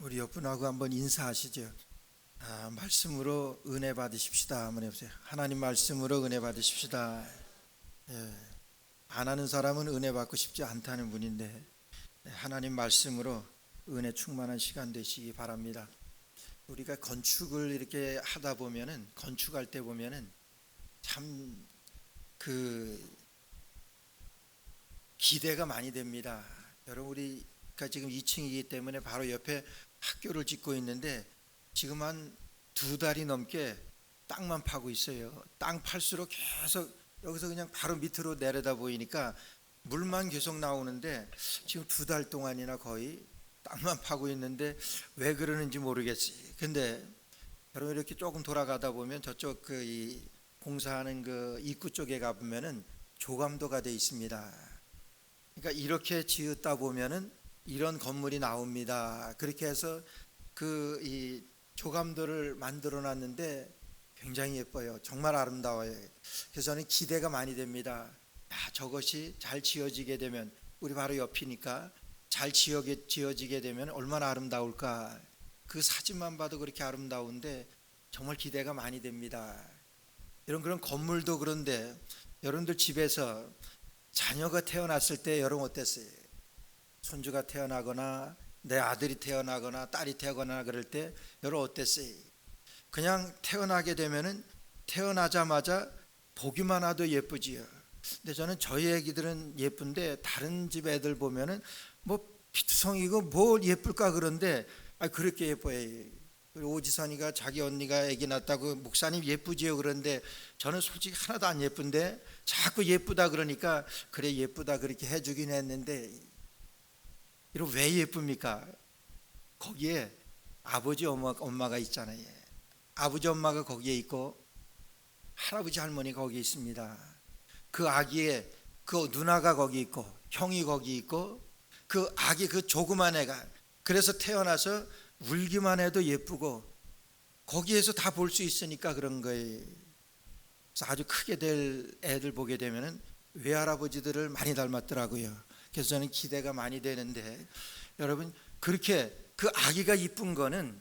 우리 옆분하고 한번 인사하시죠. 말씀으로 은혜 받으십시다. 한번 해보세요. 하나님 말씀으로 은혜 받으십시다. 예, 안 하는 사람은 은혜 받고 싶지 않다는 분인데 하나님 말씀으로 은혜 충만한 시간 되시기 바랍니다. 우리가 건축을 이렇게 하다 보면은, 건축할 때 보면은 참 기대가 많이 됩니다. 여러분, 우리가 지금 2층이기 때문에 바로 옆에 학교를 짓고 있는데 지금 한 2달이 넘게 땅만 파고 있어요. 땅 팔수록 계속 여기서 그냥 바로 밑으로 내려다 보이니까 물만 계속 나오는데 지금 2달 동안이나 거의 땅만 파고 있는데 왜 그러는지 모르겠어요. 근데 여러분, 이렇게 조금 돌아가다 보면 저쪽 이 공사하는 그 입구 쪽에 가보면은 조감도가 돼 있습니다. 그러니까 이렇게 지었다 보면은 이런 건물이 나옵니다. 그렇게 해서 이 조감도를 만들어 놨는데 굉장히 예뻐요. 정말 아름다워요. 그래서 저는 기대가 많이 됩니다. 저것이 잘 지어지게 되면, 우리 바로 옆이니까 잘 지어지게 되면 얼마나 아름다울까. 그 사진만 봐도 그렇게 아름다운데 정말 기대가 많이 됩니다. 그런 건물도 그런데 여러분들 집에서 자녀가 태어났을 때 여러분 어땠어요? 손주가 태어나거나 내 아들이 태어나거나 딸이 태어나거나 그럴 때 여러분 어땠어요? 그냥 태어나게 되면은 태어나자마자 보기만 해도 예쁘지요. 근데 저는 저희 애기들은 예쁜데 다른 집 애들 보면은 뭐 피투성이고 뭘 예쁠까 그런데 그렇게 예뻐요. 오지선이가 자기 언니가 애기 낳았다고 목사님 예쁘지요 그런데 저는 솔직히 하나도 안 예쁜데 자꾸 예쁘다 그러니까 그래 예쁘다 그렇게 해주긴 했는데 이거 왜 예쁩니까? 거기에 아버지 엄마가 있잖아요. 아버지 엄마가 거기에 있고 할아버지 할머니가 거기에 있습니다. 그 아기의 그 누나가 거기 있고 형이 거기 있고 그 아기 그 조그만 애가 그래서 태어나서 울기만 해도 예쁘고 거기에서 다 볼 수 있으니까 그런 거예요. 그래서 아주 크게 될 애들 보게 되면은 외할아버지들을 많이 닮았더라고요. 그래서 저는 기대가 많이 되는데 여러분, 그렇게 그 아기가 이쁜 거는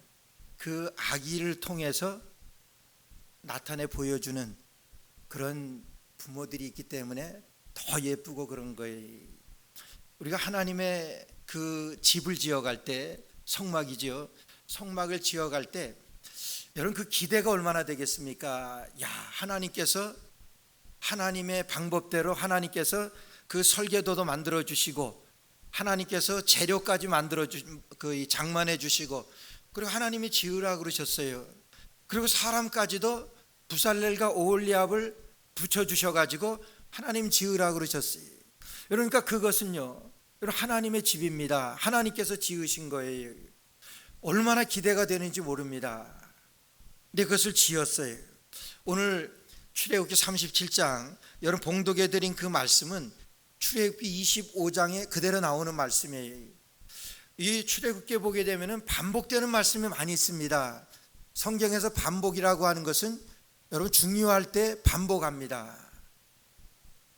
그 아기를 통해서 나타내 보여주는 그런 부모들이 있기 때문에 더 예쁘고 그런 거예요. 우리가 하나님의 그 집을 지어갈 때 성막이지요. 성막을 지어갈 때 여러분 그 기대가 얼마나 되겠습니까? 하나님께서 하나님의 방법대로 하나님께서 그 설계도도 만들어 주시고 하나님께서 재료까지 만들어 그 장만해 주시고 그리고 하나님이 지으라 그러셨어요. 그리고 사람까지도 부살렐과 오홀리압을 붙여 주셔 가지고 하나님 지으라 그러셨어요. 그러니까 그것은요, 하나님의 집입니다. 하나님께서 지으신 거예요. 얼마나 기대가 되는지 모릅니다. 근데 그것을 지었어요. 오늘 출애굽기 37장 여러분 봉독해 드린 그 말씀은 출애굽기 25장에 그대로 나오는 말씀이에요. 이 출애굽기에 보게 되면 반복되는 말씀이 많이 있습니다. 성경에서 반복이라고 하는 것은 여러분 중요할 때 반복합니다.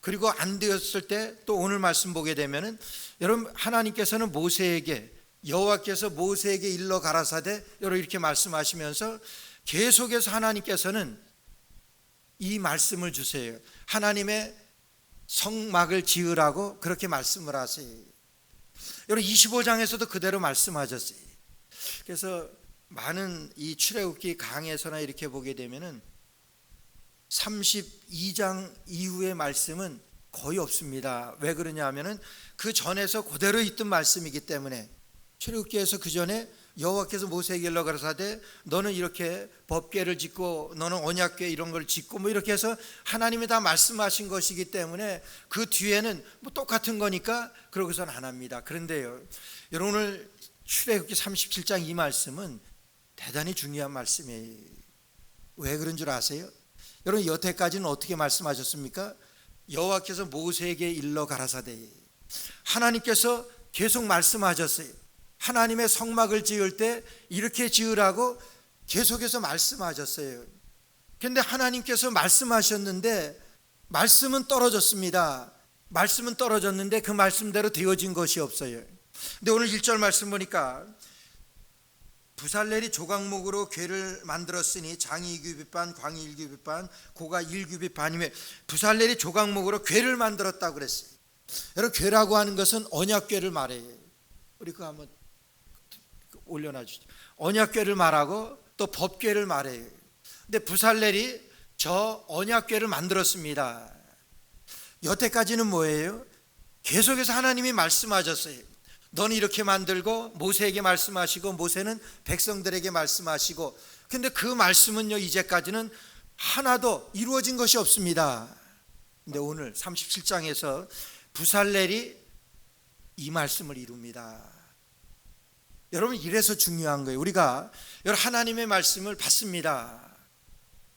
그리고 안 되었을 때 또 오늘 말씀 보게 되면은 여러분 하나님께서는 모세에게 여호와께서 모세에게 일러 가라사대 여러분 이렇게 말씀하시면서 계속해서 하나님께서는 이 말씀을 주세요. 하나님의 성막을 지으라고 그렇게 말씀을 하세요. 여러분 25장에서도 그대로 말씀하셨어요. 그래서 많은 이 출애굽기 강에서나 이렇게 보게 되면은 32장 이후의 말씀은 거의 없습니다. 왜 그러냐 하면은 그 전에서 그대로 있던 말씀이기 때문에 출애굽기에서 그 전에 여호와께서 모세에게 일러 가라사대 너는 이렇게 법궤를 짓고 너는 언약궤 이런 걸 짓고 뭐 이렇게 해서 하나님이 다 말씀하신 것이기 때문에 그 뒤에는 뭐 똑같은 거니까 그러고선 안 합니다. 그런데요, 여러분 오늘 출애굽기 37장 이 말씀은 대단히 중요한 말씀이에요. 왜 그런 줄 아세요? 여러분 여태까지는 어떻게 말씀하셨습니까? 여호와께서 모세에게 일러 가라사대 하나님께서 계속 말씀하셨어요. 하나님의 성막을 지을 때 이렇게 지으라고 계속해서 말씀하셨어요. 그런데 하나님께서 말씀하셨는데 말씀은 떨어졌습니다. 말씀은 떨어졌는데 그 말씀대로 되어진 것이 없어요. 근데 오늘 1절 말씀 보니까 부살렐이 조각목으로 궤를 만들었으니 장이 1규빗반, 광이 1규빗반, 고가 1규빗반이며 부살렐이 조각목으로 궤를 만들었다고 그랬어요. 여러분, 궤라고 하는 것은 언약궤를 말해요. 우리 그거 한번 올려놔 주시죠. 언약궤를 말하고 또 법궤를 말해요. 근데 부살렐이 저 언약궤를 만들었습니다. 여태까지는 뭐예요? 계속해서 하나님이 말씀하셨어요. 너는 이렇게 만들고 모세에게 말씀하시고 모세는 백성들에게 말씀하시고, 근데 그 말씀은요 이제까지는 하나도 이루어진 것이 없습니다. 근데 오늘 37장에서 부살렐이 이 말씀을 이룹니다. 여러분, 이래서 중요한 거예요. 우리가 하나님의 말씀을 받습니다.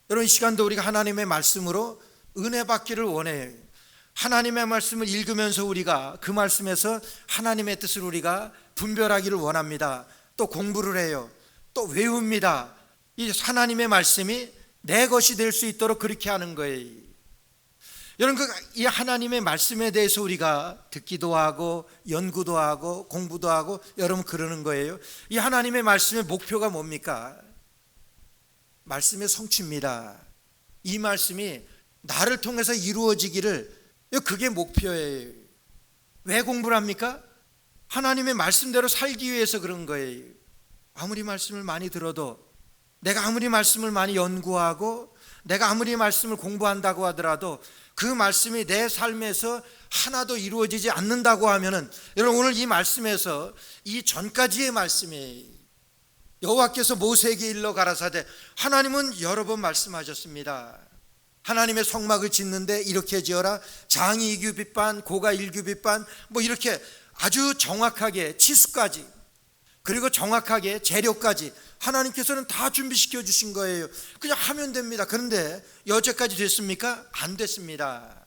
여러분, 이 시간도 우리가 하나님의 말씀으로 은혜 받기를 원해요. 하나님의 말씀을 읽으면서 우리가 그 말씀에서 하나님의 뜻을 우리가 분별하기를 원합니다. 또 공부를 해요. 또 외웁니다. 이 하나님의 말씀이 내 것이 될 수 있도록 그렇게 하는 거예요. 여러분, 이 하나님의 말씀에 대해서 우리가 듣기도 하고 연구도 하고 공부도 하고 여러분 그러는 거예요. 이 하나님의 말씀의 목표가 뭡니까? 말씀의 성취입니다. 이 말씀이 나를 통해서 이루어지기를, 그게 목표예요. 왜 공부를 합니까? 하나님의 말씀대로 살기 위해서 그런 거예요. 아무리 말씀을 많이 들어도, 내가 아무리 말씀을 많이 연구하고 내가 아무리 말씀을 공부한다고 하더라도 그 말씀이 내 삶에서 하나도 이루어지지 않는다고 하면은, 여러분, 오늘 이 말씀에서 이 전까지의 말씀이에요. 여호와께서 모세에게 일러 가라사대, 하나님은 여러 번 말씀하셨습니다. 하나님의 성막을 짓는데 이렇게 지어라, 장이 2규빗반, 고가 1규빗반, 뭐 이렇게 아주 정확하게 치수까지, 그리고 정확하게 재료까지 하나님께서는 다 준비시켜 주신 거예요. 그냥 하면 됩니다. 그런데 여태까지 됐습니까? 안 됐습니다.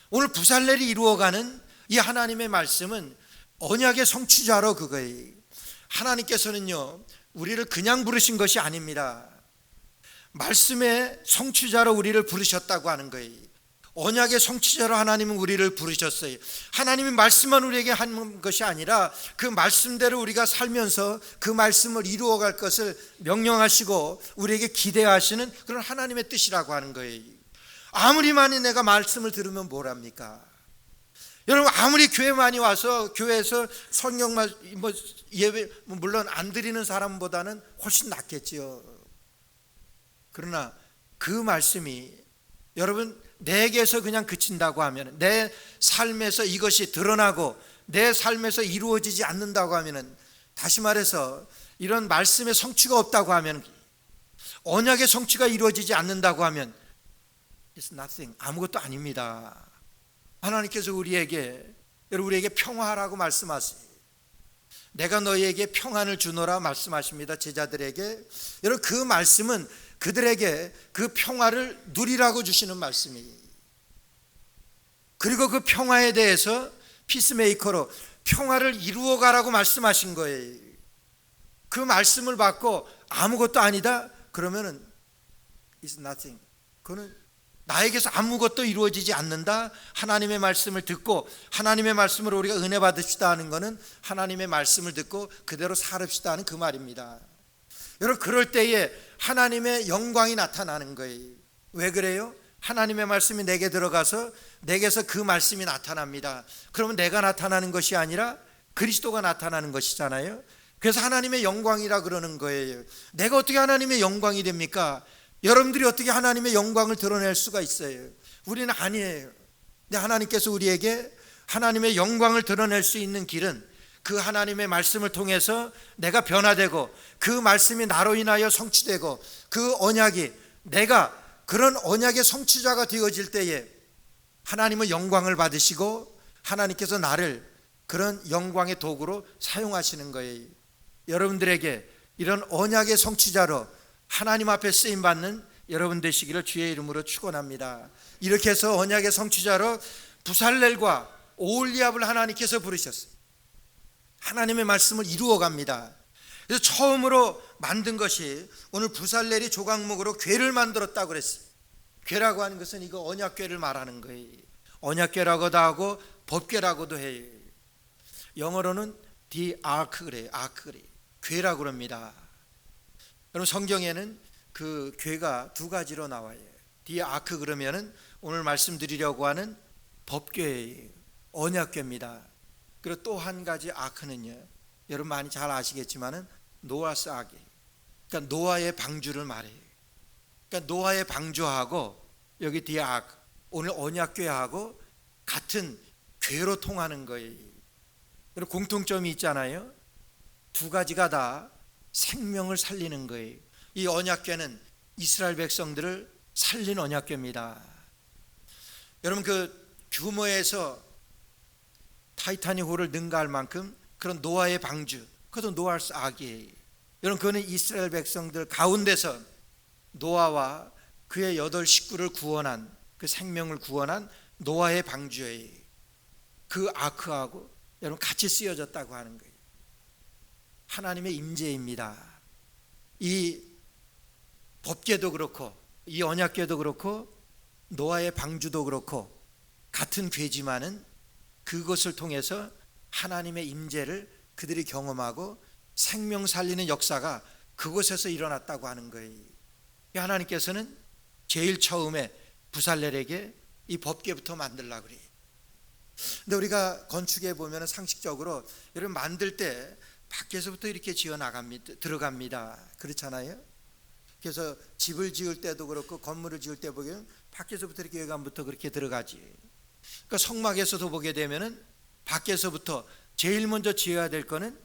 오늘 부살렐이 이루어가는 이 하나님의 말씀은 언약의 성취자로 그거예요. 하나님께서는요 우리를 그냥 부르신 것이 아닙니다. 말씀의 성취자로 우리를 부르셨다고 하는 거예요. 언약의 성취자로 하나님은 우리를 부르셨어요. 하나님이 말씀만 우리에게 한 것이 아니라 그 말씀대로 우리가 살면서 그 말씀을 이루어갈 것을 명령하시고 우리에게 기대하시는 그런 하나님의 뜻이라고 하는 거예요. 아무리 많이 내가 말씀을 들으면 뭐랍니까? 여러분, 아무리 교회 많이 와서 교회에서 성경 예배 물론 안 드리는 사람보다는 훨씬 낫겠지요. 그러나 그 말씀이 여러분 내게서 그냥 그친다고 하면, 내 삶에서 이것이 드러나고 내 삶에서 이루어지지 않는다고 하면, 다시 말해서 이런 말씀의 성취가 없다고 하면, 언약의 성취가 이루어지지 않는다고 하면 It's nothing, 아무것도 아닙니다. 하나님께서 우리에게 평화라고 말씀하세요. 내가 너희에게 평안을 주노라 말씀하십니다. 제자들에게. 여러분, 그 말씀은 그들에게 그 평화를 누리라고 주시는 말씀이에요. 그리고 그 평화에 대해서 피스메이커로 평화를 이루어가라고 말씀하신 거예요. 그 말씀을 받고 아무것도 아니다 그러면은 It's nothing, 그거는 나에게서 아무것도 이루어지지 않는다. 하나님의 말씀을 듣고 하나님의 말씀으로 우리가 은혜 받읍시다 하는 것은 하나님의 말씀을 듣고 그대로 살읍시다 하는 그 말입니다. 여러분, 그럴 때에 하나님의 영광이 나타나는 거예요. 왜 그래요? 하나님의 말씀이 내게 들어가서 내게서 그 말씀이 나타납니다. 그러면 내가 나타나는 것이 아니라 그리스도가 나타나는 것이잖아요. 그래서 하나님의 영광이라 그러는 거예요. 내가 어떻게 하나님의 영광이 됩니까? 여러분들이 어떻게 하나님의 영광을 드러낼 수가 있어요? 우리는 아니에요. 근데 하나님께서 우리에게 하나님의 영광을 드러낼 수 있는 길은 그 하나님의 말씀을 통해서 내가 변화되고 그 말씀이 나로 인하여 성취되고 그 언약이 내가 그런 언약의 성취자가 되어질 때에 하나님은 영광을 받으시고 하나님께서 나를 그런 영광의 도구로 사용하시는 거예요. 여러분들에게 이런 언약의 성취자로 하나님 앞에 쓰임받는 여러분 되시기를 주의 이름으로 축원합니다. 이렇게 해서 언약의 성취자로 부살렐과 오홀리압을 하나님께서 부르셨어요. 하나님의 말씀을 이루어갑니다. 그래서 처음으로 만든 것이 오늘 부살렐이 조각목으로 궤를 만들었다고 그랬어요. 궤라고 하는 것은 이거 언약궤를 말하는 거예요. 언약궤라고도 하고 법궤라고도 해요. 영어로는 the ark 그래요. ark 그래요. 궤라고 그럽니다. 여러분 성경에는 그 궤가 두 가지로 나와요. 뒤에 아크 그러면은 오늘 말씀드리려고 하는 법궤예요. 언약궤입니다. 그리고 또 한 가지 아크는요, 여러분 많이 잘 아시겠지만은 노아스 아크예요. 그러니까 노아의 방주를 말해요. 그러니까 노아의 방주하고 여기 뒤에 아크, 오늘 언약궤하고 같은 궤로 통하는 거예요. 그리고 공통점이 있잖아요. 두 가지가 다 생명을 살리는 거예요. 이 언약궤는 이스라엘 백성들을 살린 언약궤입니다. 여러분 그 규모에서 타이타닉호를 능가할 만큼 그런 노아의 방주, 그것도 노아스 아크예요. 여러분 그거는 이스라엘 백성들 가운데서 노아와 그의 8 식구를 구원한, 그 생명을 구원한 노아의 방주예요. 그 아크하고 여러분 같이 쓰여졌다고 하는 거예요. 하나님의 임재입니다. 이 법궤도 그렇고 이 언약궤도 그렇고 노아의 방주도 그렇고 같은 궤지만은 그것을 통해서 하나님의 임재를 그들이 경험하고 생명 살리는 역사가 그곳에서 일어났다고 하는 거예요. 하나님께서는 제일 처음에 부살렐에게 이 법궤부터 만들려고 그래요. 근데 우리가 건축에 보면 상식적으로 여러분 만들 때 밖에서부터 이렇게 지어 나갑니다. 들어갑니다. 그렇잖아요. 그래서 집을 지을 때도 그렇고 건물을 지을 때 보면 밖에서부터 이렇게 외관부터 그렇게 들어가지. 그러니까 성막에서도 보게 되면은 밖에서부터 제일 먼저 지어야 될 거는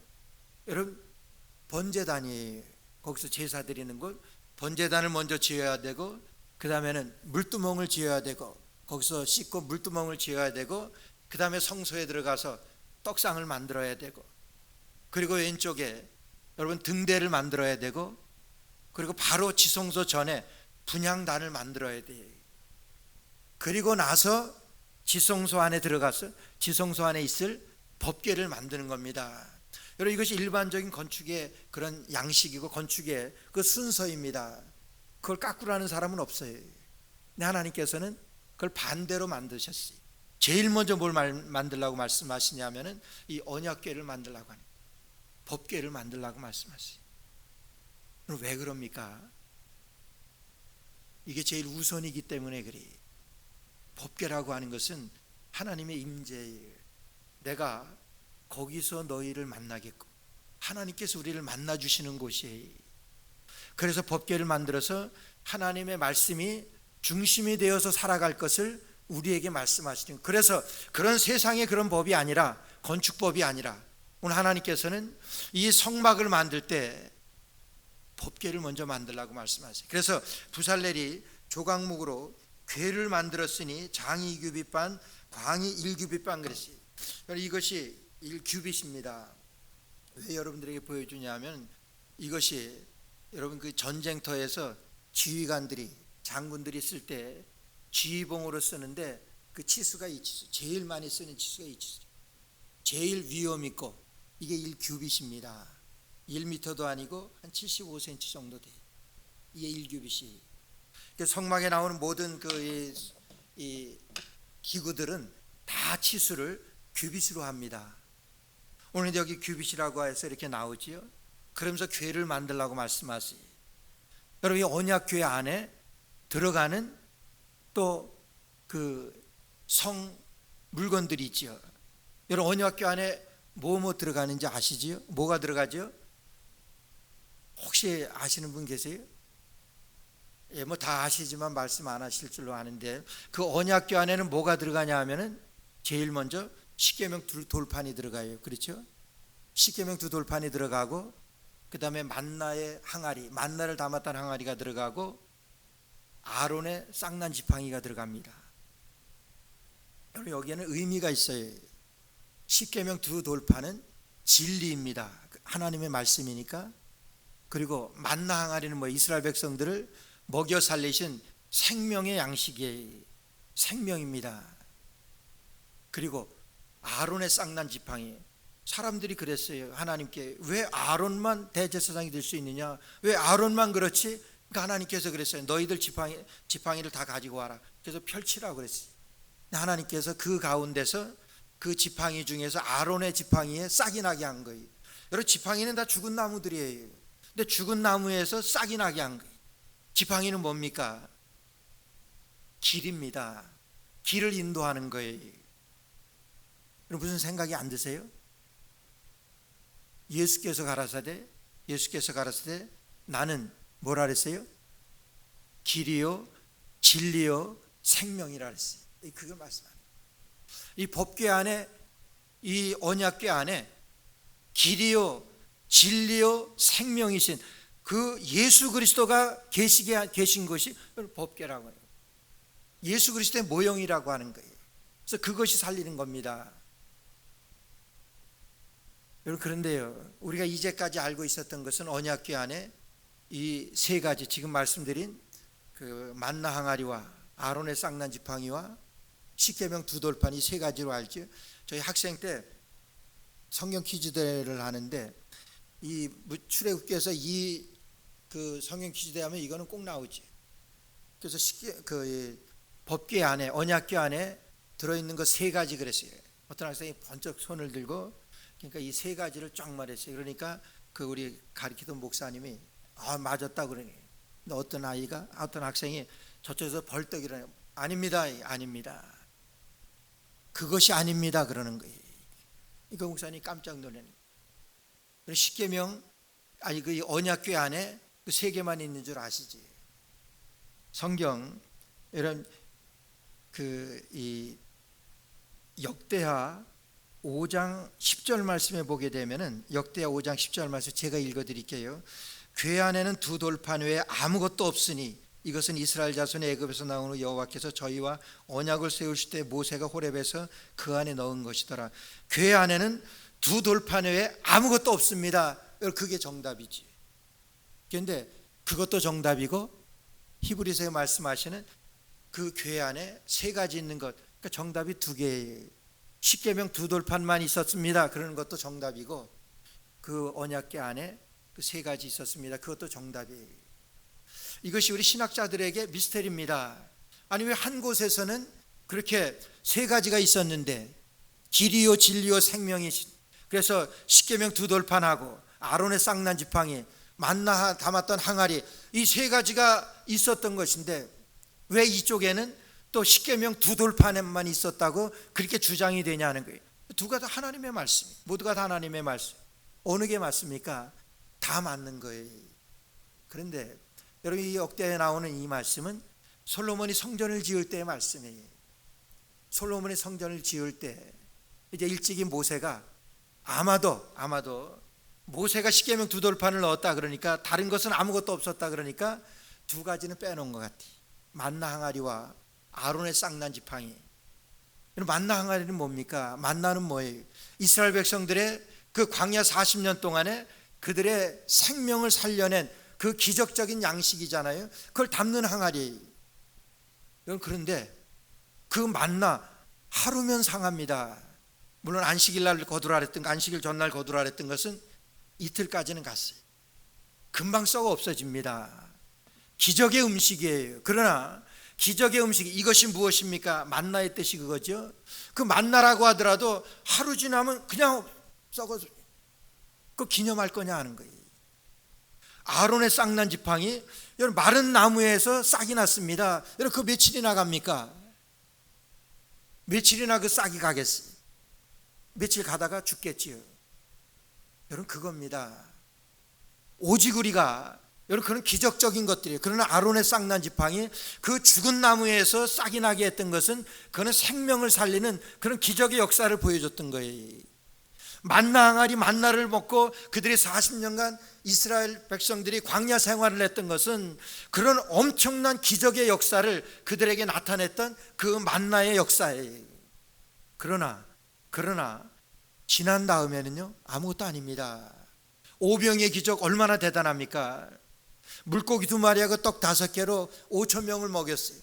여러분 번제단이에요. 거기서 제사 드리는 곳, 번제단을 먼저 지어야 되고 그 다음에는 물두멍을 지어야 되고 거기서 씻고 물두멍을 지어야 되고 그 다음에 성소에 들어가서 떡상을 만들어야 되고 그리고 왼쪽에 여러분 등대를 만들어야 되고 그리고 바로 지성소 전에 분향단을 만들어야 돼요. 그리고 나서 지성소 안에 들어가서 지성소 안에 있을 법궤를 만드는 겁니다. 여러분 이것이 일반적인 건축의 그런 양식이고 건축의 그 순서입니다. 그걸 까꾸로 하는 사람은 없어요. 근데 하나님께서는 그걸 반대로 만드셨어요. 제일 먼저 뭘 만들라고 말씀하시냐면은 이 언약궤를 만들라고 하는 거예요. 법궤를 만들라고 말씀하세요. 그럼 왜 그럽니까? 이게 제일 우선이기 때문에 그래요. 법궤라고 하는 것은 하나님의 임재예요. 내가 거기서 너희를 만나겠고 하나님께서 우리를 만나 주시는 곳이에요. 그래서 법궤를 만들어서 하나님의 말씀이 중심이 되어서 살아갈 것을 우리에게 말씀하시는. 그래서 그런 세상의 그런 법이 아니라 건축법이 아니라 오늘 하나님께서는 이 성막을 만들 때 법궤를 먼저 만들라고 말씀하세요. 그래서 부살렐이 조각목으로 궤를 만들었으니 장이 2규빗반 광이 1규빗반 그랬어요. 이것이 1규빗입니다. 왜 여러분들에게 보여주냐면 이것이 여러분 그 전쟁터에서 지휘관들이 장군들이 쓸 때 지휘봉으로 쓰는데 그 치수가 이 치수, 제일 많이 쓰는 치수가 이 치수, 제일 위험 있고 이게 1규빗입니다. 1m도 아니고 한 75cm 정도 돼요. 이게 1규빗이. 성막에 나오는 모든 이 기구들은 다 치수를 규빗으로 합니다. 오늘 여기 규빗이라고 해서 이렇게 나오지요. 그러면서 궤를 만들라고 말씀하세요. 여러분 이 언약궤 안에 들어가는 또 그 성 물건들이 있지요. 여러분 언약궤 안에 뭐 들어가는지 아시지요? 뭐가 들어가죠? 혹시 아시는 분 계세요? 예, 뭐 다 아시지만 말씀 안 하실 줄로 아는데 그 언약궤 안에는 뭐가 들어가냐 하면은 제일 먼저 십계명 2돌판이 들어가요. 그렇죠? 십계명 2돌판이 들어가고 그 다음에 만나의 항아리, 만나를 담았던 항아리가 들어가고 아론의 쌍난 지팡이가 들어갑니다. 여러분 여기에는 의미가 있어요. 십계명 2돌판은 진리입니다. 하나님의 말씀이니까. 그리고 만나 항아리는 뭐 이스라엘 백성들을 먹여 살리신 생명의 양식이에요. 생명입니다. 그리고 아론의 쌍난 지팡이, 사람들이 그랬어요. 하나님께 왜 아론만 대제사장이 될 수 있느냐, 왜 아론만 그렇지? 그러니까 하나님께서 그랬어요. 너희들 지팡이를 다 가지고 와라. 그래서 펼치라고 그랬어요. 하나님께서 그 가운데서 그 지팡이 중에서 아론의 지팡이에 싹이 나게 한 거예요. 여러분 지팡이는 다 죽은 나무들이에요. 근데 죽은 나무에서 싹이 나게 한 거예요. 지팡이는 뭡니까? 길입니다. 길을 인도하는 거예요. 여러분 무슨 생각이 안 드세요? 예수께서 가라사대 나는 뭐라 그랬어요? 길이요 진리요 생명이라 그랬어요. 그걸 말씀합니다. 이 법궤 안에, 이 언약궤 안에 길이요 진리요 생명이신 그 예수 그리스도가 계신 것이 법궤라고 해요. 예수 그리스도의 모형이라고 하는 거예요. 그래서 그것이 살리는 겁니다. 여러분 그런데요, 우리가 이제까지 알고 있었던 것은 언약궤 안에 이 세 가지 지금 말씀드린 그 만나 항아리와 아론의 쌍난 지팡이와 십계명 두 돌판 이 세 가지로 알죠. 저희 학생 때 성경 퀴즈 대회를 하는데 이 출애굽기에서 이 그 성경 퀴즈 대회 하면 이거는 꼭 나오지. 그래서 법궤 안에 언약궤 안에 들어있는 거 세 가지 그랬어요. 어떤 학생이 번쩍 손을 들고 그러니까 이 세 가지를 쫙 말했어요. 그러니까 그 우리 가르치던 목사님이 맞았다 그러네. 근데 어떤 학생이 저쪽에서 벌떡 일어나요. 아닙니다. 그것이 아닙니다. 그러는 거예요. 그 목사님이 깜짝 놀라는 거예요. 십계명 그 언약궤 안에 그 세 개만 있는 줄 아시지? 성경 이런 이 역대하 5장 10절 말씀에 보게 되면은 역대하 5장 10절 말씀 제가 읽어 드릴게요. 궤 안에는 두 돌판 외에 아무것도 없으니 이것은 이스라엘 자손의 애굽에서 나온 후 여호와께서 저희와 언약을 세우실 때 모세가 호렙에서 그 안에 넣은 것이더라. 궤 안에는 두 돌판 외에 아무것도 없습니다. 그게 정답이지. 그런데 그것도 정답이고 히브리서에 말씀하시는 그 궤 안에 세 가지 있는 것, 그러니까 정답이 두 개예요. 십계명 두 돌판만 있었습니다. 그러는 것도 정답이고 그 언약궤 안에 그 세 가지 있었습니다. 그것도 정답이에요. 이것이 우리 신학자들에게 미스터리입니다. 아니 왜 한 곳에서는 그렇게 세 가지가 있었는데 길이요 진리요 생명이신, 그래서 십계명 두 돌판하고 아론의 쌍난 지팡이, 만나 담았던 항아리, 이 세 가지가 있었던 것인데 왜 이쪽에는 또 십계명 두 돌판에만 있었다고 그렇게 주장이 되냐는 거예요. 두가 다 하나님의 말씀, 모두가 다 하나님의 말씀. 어느 게 맞습니까? 다 맞는 거예요. 그런데 여러분 이 역대에 나오는 이 말씀은 솔로몬이 성전을 지을 때의 말씀이에요. 솔로몬이 성전을 지을 때 이제 일찍이 모세가 아마도 모세가 십계명 두 돌판을 넣었다 그러니까 다른 것은 아무것도 없었다 그러니까 두 가지는 빼놓은 것 같아. 만나 항아리와 아론의 쌍난 지팡이. 만나 항아리는 뭡니까? 만나는 뭐예요? 이스라엘 백성들의 그 광야 40년 동안에 그들의 생명을 살려낸 그 기적적인 양식이잖아요. 그걸 담는 항아리예요. 그런데 그 만나 하루면 상합니다. 물론 안식일 날 거두라 그랬던, 안식일 전날 거두라 그랬던 것은 이틀까지는 갔어요. 금방 썩어 없어집니다. 기적의 음식이에요. 그러나 기적의 음식, 이것이 무엇입니까? 만나의 뜻이 그거죠. 그 만나라고 하더라도 하루 지나면 그냥 썩어져. 그거 기념할 거냐 하는 거예요. 아론의 쌍난 지팡이, 여러분 마른 나무에서 싹이 났습니다. 여러분 그 며칠이나 갑니까? 며칠이나 그 싹이 가겠어요? 며칠 가다가 죽겠지요. 여러분 그겁니다. 오직 우리가, 여러분 그런 기적적인 것들이에요. 그러나 아론의 쌍난 지팡이, 그 죽은 나무에서 싹이 나게 했던 것은 그는 생명을 살리는 그런 기적의 역사를 보여줬던 거예요. 만나 항아리 만나를 먹고 그들이 40년간 이스라엘 백성들이 광야 생활을 했던 것은 그런 엄청난 기적의 역사를 그들에게 나타냈던 그 만나의 역사예요. 그러나 지난 다음에는요 아무것도 아닙니다. 오병의 기적 얼마나 대단합니까? 물고기 2마리하고 떡 5개로 5,000명을 먹였어요.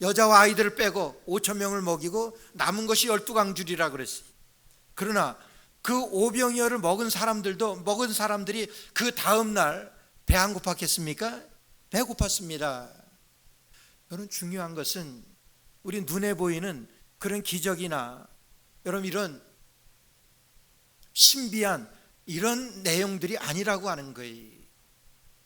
여자와 아이들을 빼고 5,000명을 먹이고 남은 것이 12강줄이라 그랬어요. 그러나 그 오병이어를 먹은 사람들이 그 다음날 배 안 고팠겠습니까? 배 고팠습니다. 여러분 중요한 것은 우리 눈에 보이는 그런 기적이나 여러분 이런 신비한 이런 내용들이 아니라고 하는 거예요.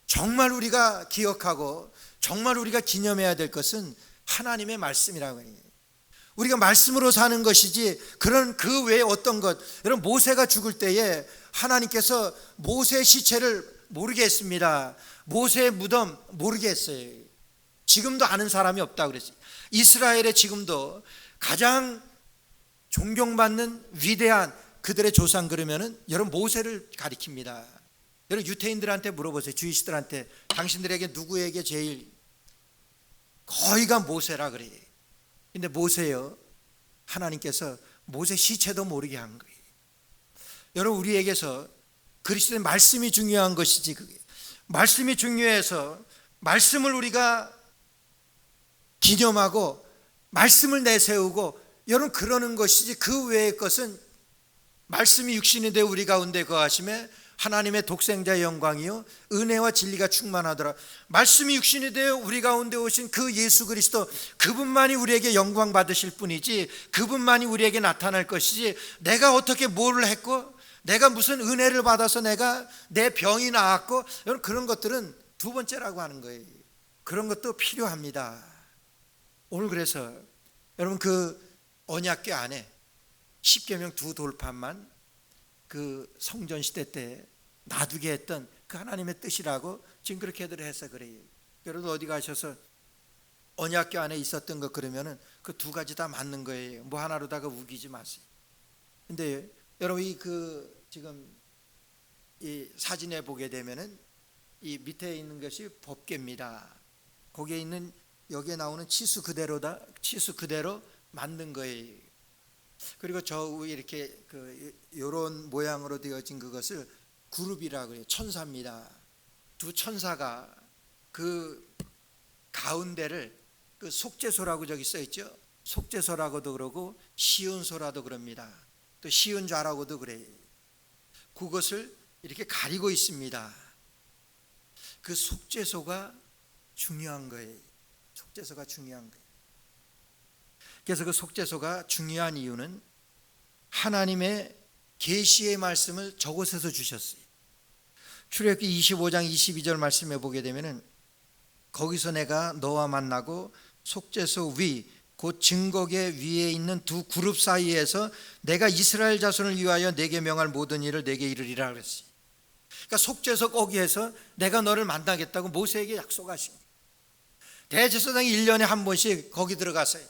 정말 우리가 기억하고 정말 우리가 기념해야 될 것은 하나님의 말씀이라고 해요. 우리가 말씀으로 사는 것이지 그런 그 외에 어떤 것, 여러분 모세가 죽을 때에 하나님께서 모세의 시체를 모르게 했습니다. 모세의 무덤 모르게 했어요. 지금도 아는 사람이 없다고 그랬어요. 이스라엘에 지금도 가장 존경받는 위대한 그들의 조상 그러면은 여러분 모세를 가리킵니다. 여러분 유태인들한테 물어보세요. 주이시들한테 당신들에게 누구에게 제일 거의가 모세라 그래요. 근데 모세요, 하나님께서 모세 시체도 모르게 한 거예요. 여러분 우리에게서 그리스도의 말씀이 중요한 것이지, 그게 말씀이 중요해서 말씀을 우리가 기념하고 말씀을 내세우고 여러분 그러는 것이지, 그 외의 것은 말씀이 육신이 되어 우리 가운데 거하심에 하나님의 독생자의 영광이요 은혜와 진리가 충만하더라. 말씀이 육신이 되어 우리 가운데 오신 그 예수 그리스도, 그분만이 우리에게 영광 받으실 뿐이지, 그분만이 우리에게 나타날 것이지, 내가 어떻게 뭐를 했고 내가 무슨 은혜를 받아서 내가 내 병이 나았고, 여러분 그런 것들은 두 번째라고 하는 거예요. 그런 것도 필요합니다. 오늘 그래서 여러분 그 언약궤 안에 십계명 두 돌판만 그 성전 시대 때 놔두게 했던 그 하나님의 뜻이라고 지금 그렇게들 해서 그래요. 여러분 어디 가셔서 언약궤 안에 있었던 것 그러면은 그 두 가지 다 맞는 거예요. 뭐 하나로다가 우기지 마세요. 근데 여러분 이 그 지금 이 사진에 보게 되면은 이 밑에 있는 것이 법궤입니다. 거기에 있는 여기에 나오는 치수 그대로다, 치수 그대로 만든 거예요. 그리고 저 위에 이렇게 요런 모양으로 되어진 그것을 그룹이라고 해요. 천사입니다. 두 천사가 그 가운데를 그 속죄소라고 저기 써 있죠. 속죄소라고도 그러고 시온소라도 그럽니다. 또 시온좌라고도 그래요. 그것을 이렇게 가리고 있습니다. 그 속죄소가 중요한 거예요. 속죄소가 중요한 거예요. 그래서 그 속죄소가 중요한 이유는 하나님의 계시의 말씀을 저곳에서 주셨어요. 출애굽기 25장 22절 말씀에 보게 되면은 거기서 내가 너와 만나고 속죄소 위 곧 증거궤 위에 있는 두 그룹 사이에서 내가 이스라엘 자손을 위하여 내게 명할 모든 일을 내게 이르리라 그랬어요. 그러니까 속죄소 거기에서 내가 너를 만나겠다고 모세에게 약속하신 거예요. 대제사장이 1년에 한 번씩 거기 들어가서요,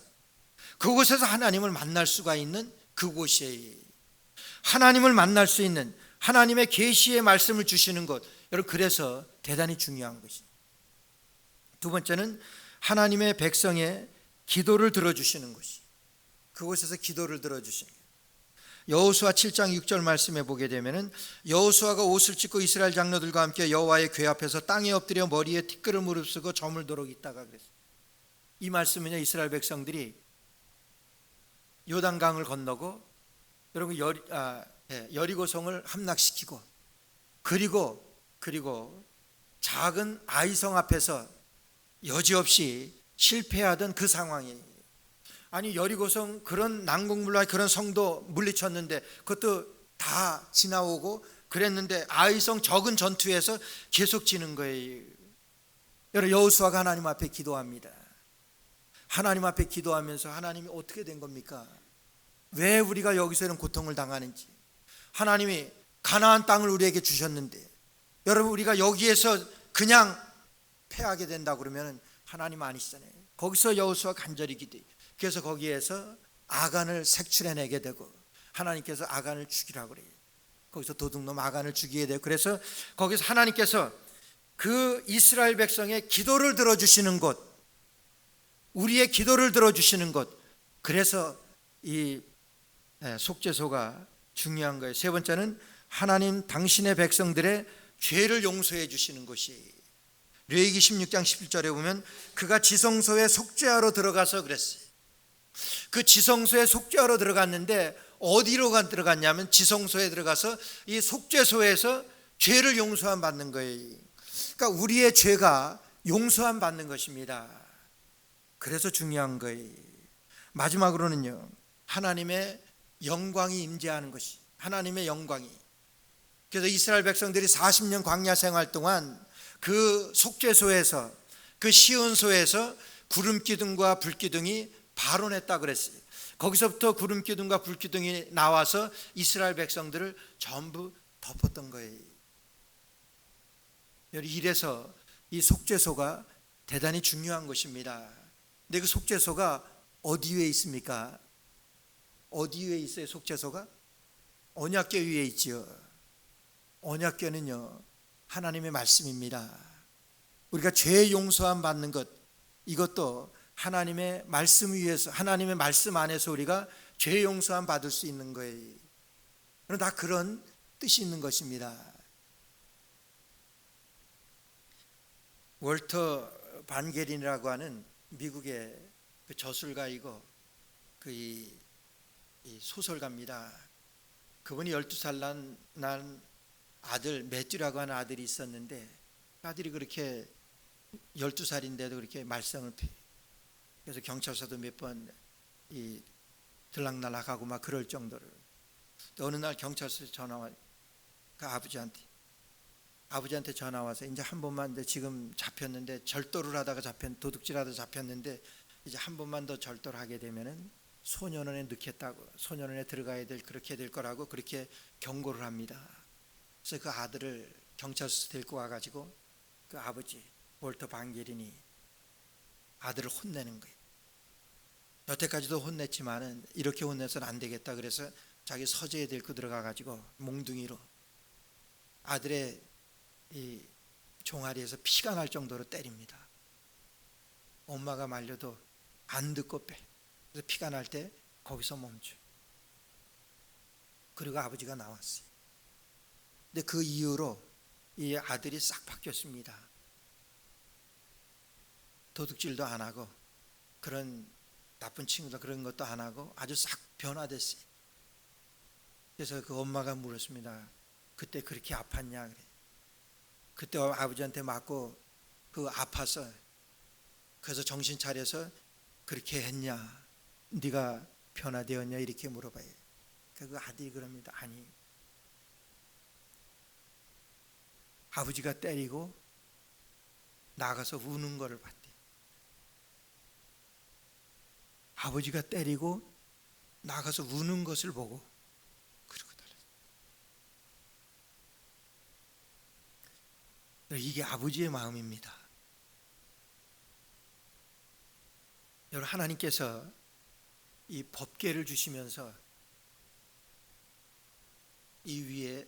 그곳에서 하나님을 만날 수가 있는 그곳이에요. 하나님을 만날 수 있는 하나님의 계시의 말씀을 주시는 것, 여러분 그래서 대단히 중요한 것이죠. 두 번째는 하나님의 백성의 기도를 들어주시는 것이, 그곳에서 기도를 들어주시는 거예요. 여호수아 7장 6절 말씀에 보게 되면은 여호수아가 옷을 찢고 이스라엘 장로들과 함께 여호와의 궤 앞에서 땅에 엎드려 머리에 티끌을 무릅쓰고 저물도록 있다가 그랬어요. 이 말씀은요, 이스라엘 백성들이 요단강을 건너고 여러분 여리고성을 함락시키고 그리고 작은 아이성 앞에서 여지없이 실패하던 그 상황이에요. 아니 여리고성 그런 난공불락 그런 성도 물리쳤는데 그것도 다 지나오고 그랬는데 아이성 적은 전투에서 계속 지는 거예요. 여러분 여호수아가 하나님 앞에 기도합니다. 하나님 앞에 기도하면서 하나님이 어떻게 된 겁니까? 왜 우리가 여기서 이런 고통을 당하는지, 하나님이 가나안 땅을 우리에게 주셨는데 여러분 우리가 여기에서 그냥 패하게 된다 그러면 하나님 아니시잖아요. 거기서 여호수아 간절히 기도해요. 그래서 거기에서 아간을 색출해내게 되고 하나님께서 아간을 죽이라고 그래요. 거기서 도둑놈 아간을 죽이게 돼요. 그래서 거기서 하나님께서 그 이스라엘 백성의 기도를 들어주시는 곳, 우리의 기도를 들어주시는 곳, 그래서 이 속죄소가 중요한 거예요. 세 번째는 하나님 당신의 백성들의 죄를 용서해 주시는 것이, 레위기 16장 11절에 보면 그가 지성소에 속죄하러 들어가서 그랬어요. 그 지성소에 속죄하러 들어갔는데 어디로 들어갔냐면 지성소에 들어가서 이 속죄소에서 죄를 용서함 받는 거예요. 그러니까 우리의 죄가 용서함 받는 것입니다. 그래서 중요한 거예요. 마지막으로는요, 하나님의 영광이 임재하는 것이, 하나님의 영광이, 그래서 이스라엘 백성들이 40년 광야 생활 동안 그 속죄소에서, 그 시온소에서 구름기둥과 불기둥이 발원했다 그랬어요. 거기서부터 구름기둥과 불기둥이 나와서 이스라엘 백성들을 전부 덮었던 거예요. 이래서 이 속죄소가 대단히 중요한 것입니다. 근데 그 속죄소가 어디 위에 있습니까? 어디 위에 있어요? 속죄소가 언약궤 위에 있지요. 언약궤는요, 하나님의 말씀입니다. 우리가 죄 용서함 받는 것, 이것도 하나님의 말씀 위에서, 하나님의 말씀 안에서 우리가 죄 용서함 받을 수 있는 거예요. 다 그런 뜻이 있는 것입니다. 월터 반게린이라고 하는 미국의 그 저술가이고 이 소설가입니다. 그분이 12살 난 아들 매튜라고 하는 아들이 있었는데, 아들이 그렇게 12살인데도 그렇게 말썽을 피, 그래서 경찰서도 몇 번 들락날락하고 막 그럴 정도로. 어느 날 경찰서에 전화와, 그 아버지한테 전화 와서 이제 한 번만, 이제 지금 잡혔는데, 절도를 하다가 도둑질하다가 잡혔는데 이제 한 번만 더 절도를 하게 되면은 소년원에 넣겠다고, 소년원에 들어가야 될, 그렇게 될 거라고 그렇게 경고를 합니다. 그래서 그 아들을 경찰서 데리고 와가지고 그 아버지 월터 반게린이 아들을 혼내는 거예요. 여태까지도 혼냈지만은 이렇게 혼내서는 안 되겠다. 그래서 자기 서재에 데리고 들어가가지고 몽둥이로 아들의 이 종아리에서 피가 날 정도로 때립니다. 엄마가 말려도 안 듣고 빼. 그래서 피가 날 때 거기서 멈춰. 그리고 아버지가 나왔어요. 근데 그 이후로 이 아들이 싹 바뀌었습니다. 도둑질도 안 하고 그런 나쁜 친구들 그런 것도 안 하고 아주 싹 변화됐어요. 그래서 그 엄마가 물었습니다. 그때 그렇게 아팠냐? 그래. 그때 아버지한테 맞고 그 아파서, 그래서 정신 차려서 그렇게 했냐? 네가 변화되었냐? 이렇게 물어봐요. 그 아들이 그럽니다. 아니, 아버지가 때리고 나가서 우는 거를 봤대. 아버지가 때리고 나가서 우는 것을 보고 그러고 달랐어요. 이게 아버지의 마음입니다. 여러분, 하나님께서 이 법궤를 주시면서 이 위에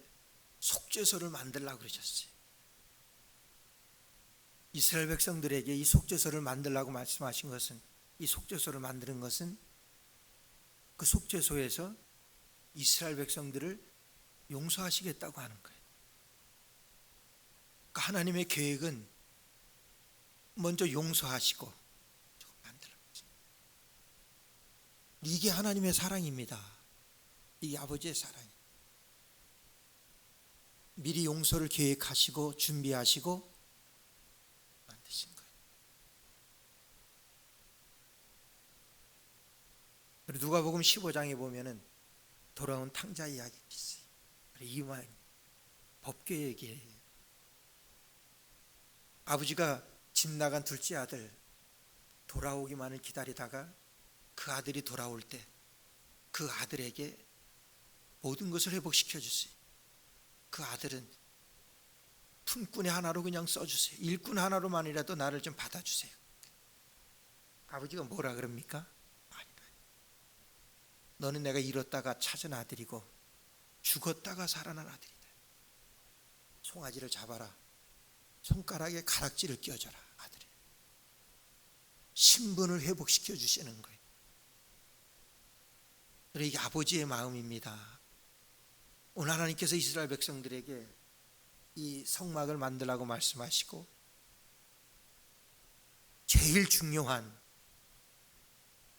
속죄소를 만들라고 그러셨어요. 이스라엘 백성들에게 이 속죄소를 만들라고 말씀하신 것은, 이 속죄소를 만드는 것은 그 속죄소에서 이스라엘 백성들을 용서하시겠다고 하는 거예요. 그러니까 하나님의 계획은 먼저 용서하시고 만들어. 이게 하나님의 사랑입니다. 이게 아버지의 사랑이에요. 미리 용서를 계획하시고 준비하시고 만드신 거예요. 누가복음 15장에 보면은 돌아온 탕자 이야기가 있어요. 이만 법궤 얘기예요. 아버지가 집 나간 둘째 아들 돌아오기만을 기다리다가 그 아들이 돌아올 때 그 아들에게 모든 것을 회복시켜 주세요. 그 아들은 품꾼의 하나로 그냥 써주세요. 일꾼 하나로만이라도 나를 좀 받아주세요. 아버지가 뭐라 그럽니까? 아니다. 너는 내가 잃었다가 찾은 아들이고 죽었다가 살아난 아들이다. 송아지를 잡아라. 손가락에 가락지를 끼워줘라. 아들이 신분을 회복시켜 주시는 거예요. 이게 아버지의 마음입니다. 오늘 하나님께서 이스라엘 백성들에게 이 성막을 만들라고 말씀하시고 제일 중요한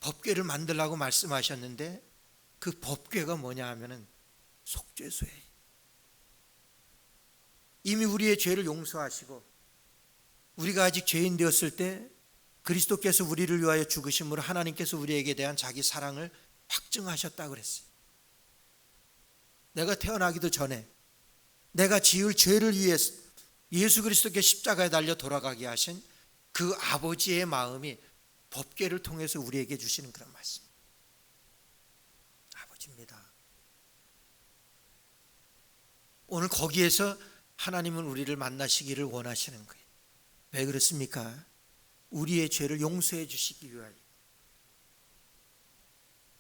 법궤를 만들라고 말씀하셨는데, 그 법궤가 뭐냐 하면은 속죄소예요. 이미 우리의 죄를 용서하시고 우리가 아직 죄인 되었을 때 그리스도께서 우리를 위하여 죽으심으로 하나님께서 우리에게 대한 자기 사랑을 확증하셨다고 그랬어요. 내가 태어나기도 전에 내가 지을 죄를 위해서 예수 그리스도께 십자가에 달려 돌아가게 하신 그 아버지의 마음이 법궤를 통해서 우리에게 주시는 그런 말씀. 아버지입니다. 오늘 거기에서 하나님은 우리를 만나시기를 원하시는 거예요. 왜 그렇습니까? 우리의 죄를 용서해 주시기 위하여.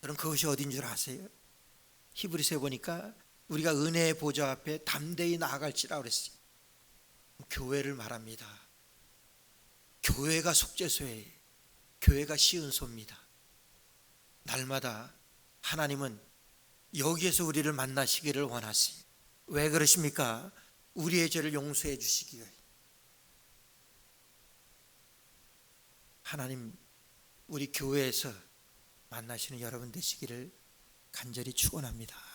여러분, 그것이 어딘 줄 아세요? 히브리서에 보니까 우리가 은혜의 보좌 앞에 담대히 나아갈지라 그랬어요. 교회를 말합니다. 교회가 속죄소예요. 교회가 시은소입니다. 날마다 하나님은 여기에서 우리를 만나시기를 원하세요. 왜 그러십니까? 우리의 죄를 용서해 주시기 위해. 하나님, 우리 교회에서 만나시는 여러분 되시기를 간절히 축원합니다.